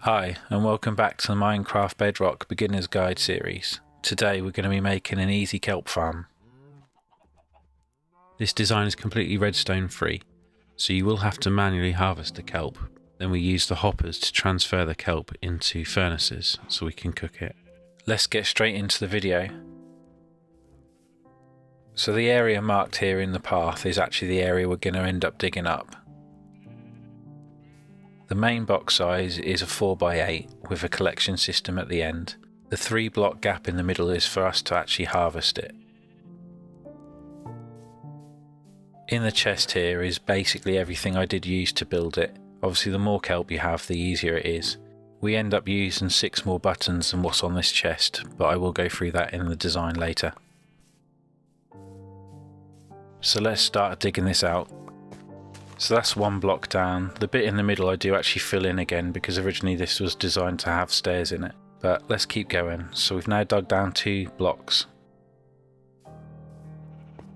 Hi, and welcome back to the Minecraft Bedrock Beginner's Guide series. Today we're going to be making an easy kelp farm. This design is completely redstone free, so you will have to manually harvest the kelp. Then we use the hoppers to transfer the kelp into furnaces so we can cook it. Let's get straight into the video. So the area marked here in the path is actually the area we're going to end up digging up. The main box size is a 4x8 with a collection system at the end. The 3-block gap in the middle is for us to actually harvest it. In the chest here is basically everything I did use to build it. Obviously the more kelp you have, the easier it is. We end up using 6 more buttons than what's on this chest, but I will go through that in the design later. So let's start digging this out. So that's 1 block down. The bit in the middle I do actually fill in again because originally this was designed to have stairs in it. But let's keep going. So we've now dug down 2 blocks.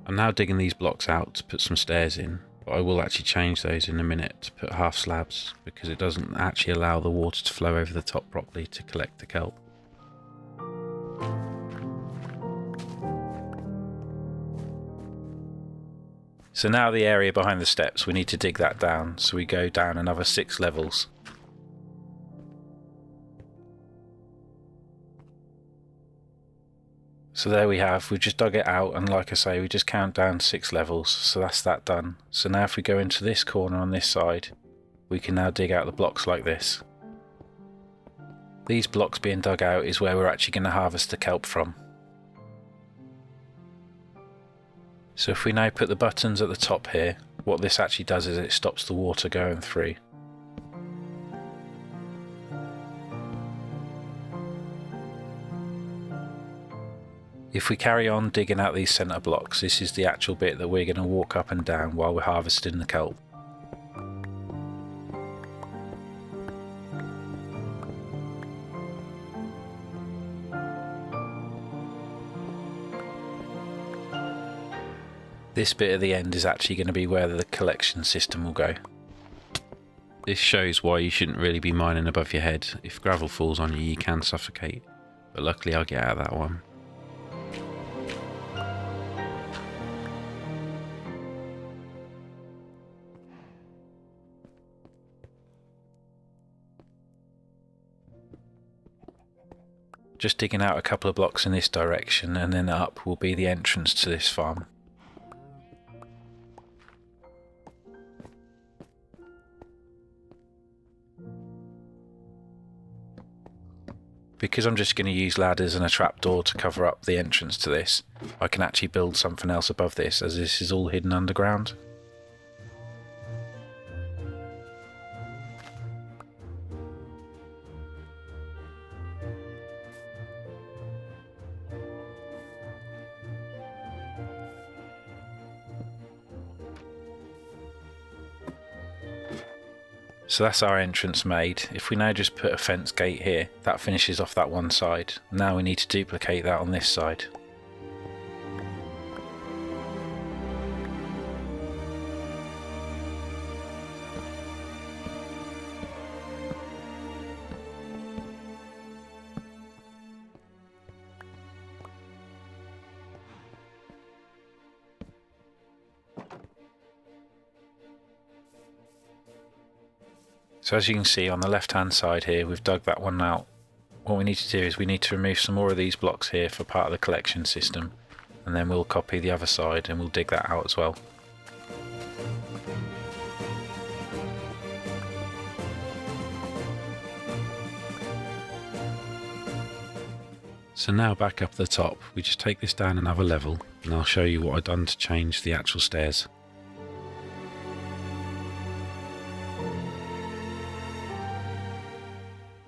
I'm now digging these blocks out to put some stairs in, but I will actually change those in a minute to put half slabs because it doesn't actually allow the water to flow over the top properly to collect the kelp. So now the area behind the steps, we need to dig that down, so we go down another 6 levels. So there we have, we've just dug it out, and like I say, we just count down 6 levels, so that's that done. So now if we go into this corner on this side, we can now dig out the blocks like this. These blocks being dug out is where we're actually going to harvest the kelp from. So if we now put the buttons at the top here, what this actually does is it stops the water going through. If we carry on digging out these centre blocks, this is the actual bit that we're going to walk up and down while we're harvesting the kelp. This bit at the end is actually going to be where the collection system will go. This shows why you shouldn't really be mining above your head. If gravel falls on you, you can suffocate, but luckily I'll get out of that one. Just digging out a couple of blocks in this direction, and then up will be the entrance to this farm. Because I'm just going to use ladders and a trapdoor to cover up the entrance to this, I can actually build something else above this, as this is all hidden underground. So that's our entrance made. If we now just put a fence gate here, that finishes off that one side. Now we need to duplicate that on this side. So as you can see on the left hand side here, we've dug that one out. What we need to do is we need to remove some more of these blocks here for part of the collection system, and then we'll copy the other side and we'll dig that out as well. So now back up the top, we just take this down another level, and I'll show you what I've done to change the actual stairs.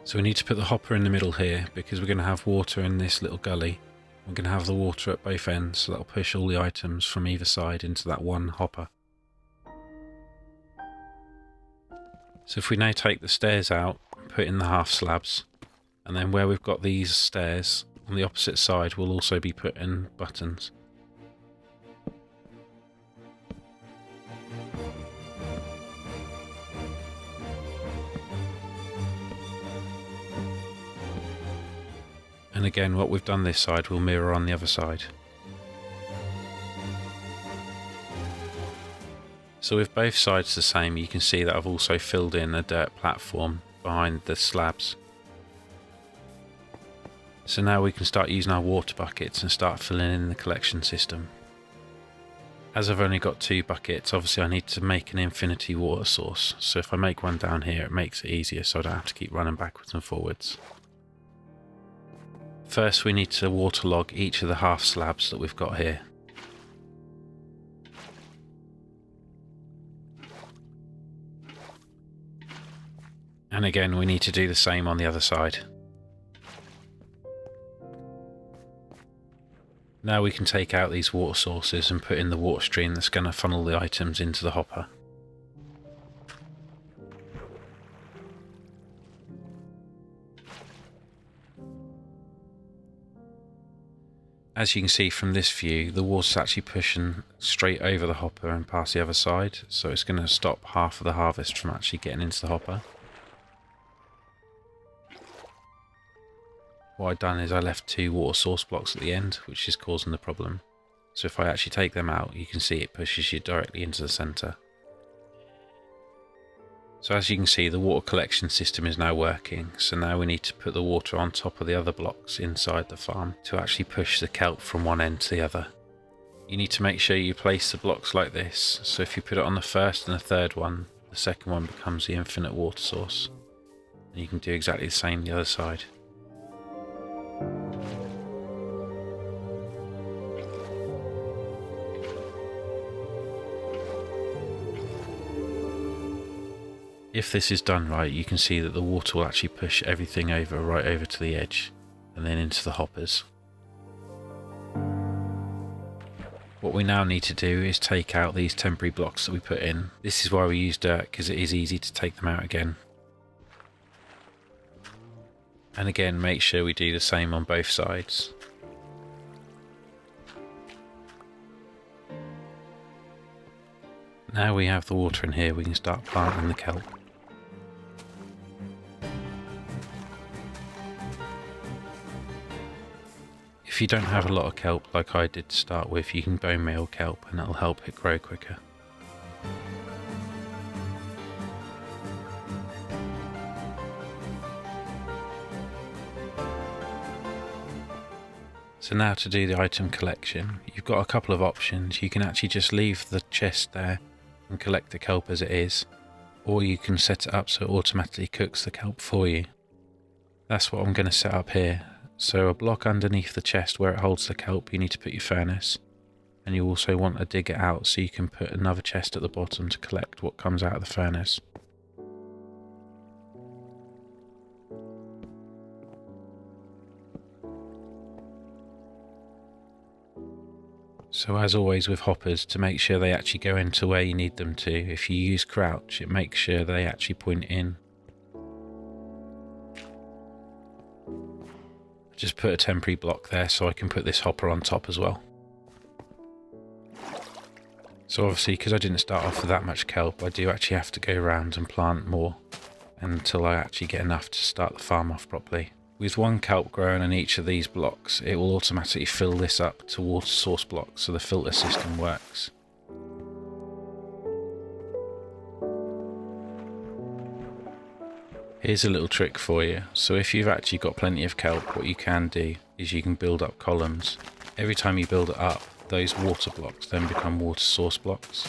So we need to put the hopper in the middle here because we're going to have water in this little gully. We're going to have the water at both ends, so that'll push all the items from either side into that one hopper. So if we now take the stairs out, put in the half slabs, and then where we've got these stairs on the opposite side we'll also be putting buttons. And again, what we've done this side will mirror on the other side. So with both sides the same, you can see that I've also filled in a dirt platform behind the slabs. So now we can start using our water buckets and start filling in the collection system. As I've only got 2 buckets, obviously I need to make an infinity water source. So if I make one down here, it makes it easier so I don't have to keep running backwards and forwards. First we need to waterlog each of the half slabs that we've got here. And again, we need to do the same on the other side. Now we can take out these water sources and put in the water stream that's going to funnel the items into the hopper. As you can see from this view, the water's actually pushing straight over the hopper and past the other side, so it's going to stop half of the harvest from actually getting into the hopper. What I've done is I left 2 water source blocks at the end, which is causing the problem. So if I actually take them out, you can see it pushes you directly into the centre. So as you can see, the water collection system is now working. So now we need to put the water on top of the other blocks inside the farm to actually push the kelp from one end to the other. You need to make sure you place the blocks like this. So if you put it on the first and the third one, the second one becomes the infinite water source. And you can do exactly the same the other side. If this is done right, you can see that the water will actually push everything over, right over to the edge, and then into the hoppers. What we now need to do is take out these temporary blocks that we put in. This is why we use dirt, because it is easy to take them out again. And again, make sure we do the same on both sides. Now we have the water in here, we can start planting the kelp. If you don't have a lot of kelp like I did to start with, you can bone meal kelp and that'll help it grow quicker. So now to do the item collection, you've got a couple of options. You can actually just leave the chest there and collect the kelp as it is, or you can set it up so it automatically cooks the kelp for you. That's what I'm going to set up here. So a block underneath the chest where it holds the kelp, you need to put your furnace, and you also want to dig it out so you can put another chest at the bottom to collect what comes out of the furnace. So as always with hoppers, to make sure they actually go into where you need them to, if you use crouch, it makes sure they actually point in. Just put a temporary block there so I can put this hopper on top as well. So obviously, because I didn't start off with that much kelp, I do actually have to go around and plant more until I actually get enough to start the farm off properly. With 1 kelp growing on each of these blocks, it will automatically fill this up to water source blocks, so the filter system works. Here's a little trick for you. So if you've actually got plenty of kelp, what you can do is you can build up columns. Every time you build it up, those water blocks then become water source blocks.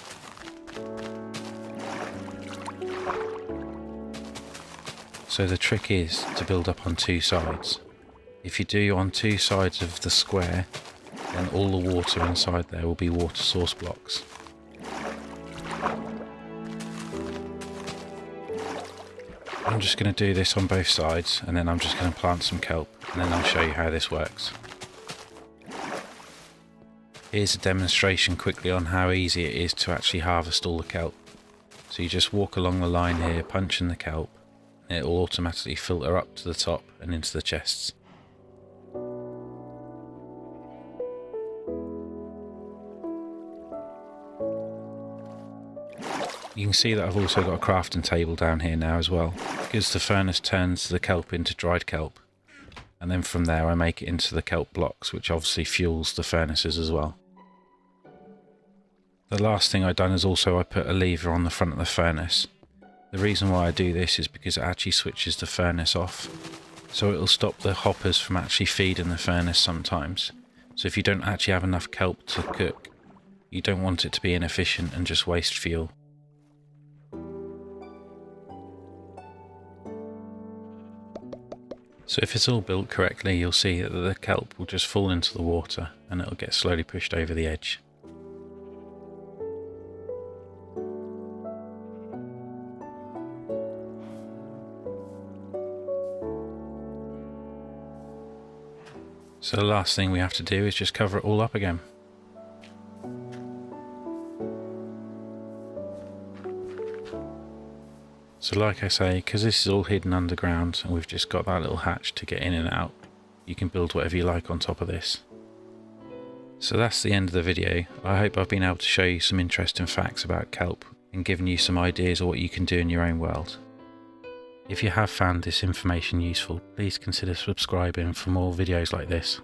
So the trick is to build up on 2 sides. If you do on 2 sides of the square, then all the water inside there will be water source blocks. I'm just going to do this on both sides, and then I'm just going to plant some kelp, and then I'll show you how this works. Here's a demonstration quickly on how easy it is to actually harvest all the kelp. So you just walk along the line here, punch in the kelp, and it will automatically filter up to the top and into the chests. You can see that I've also got a crafting table down here now as well, because the furnace turns the kelp into dried kelp, and then from there I make it into the kelp blocks, which obviously fuels the furnaces as well. The last thing I've done is also I put a lever on the front of the furnace. The reason why I do this is because it actually switches the furnace off, so it will stop the hoppers from actually feeding the furnace sometimes. So if you don't actually have enough kelp to cook, you don't want it to be inefficient and just waste fuel. So if it's all built correctly, you'll see that the kelp will just fall into the water and it'll get slowly pushed over the edge. So the last thing we have to do is just cover it all up again. So like I say, because this is all hidden underground and we've just got that little hatch to get in and out, you can build whatever you like on top of this. So that's the end of the video. I hope I've been able to show you some interesting facts about kelp and given you some ideas of what you can do in your own world. If you have found this information useful, please consider subscribing for more videos like this.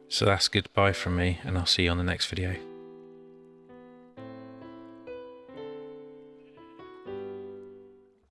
So that's goodbye from me, and I'll see you on the next video.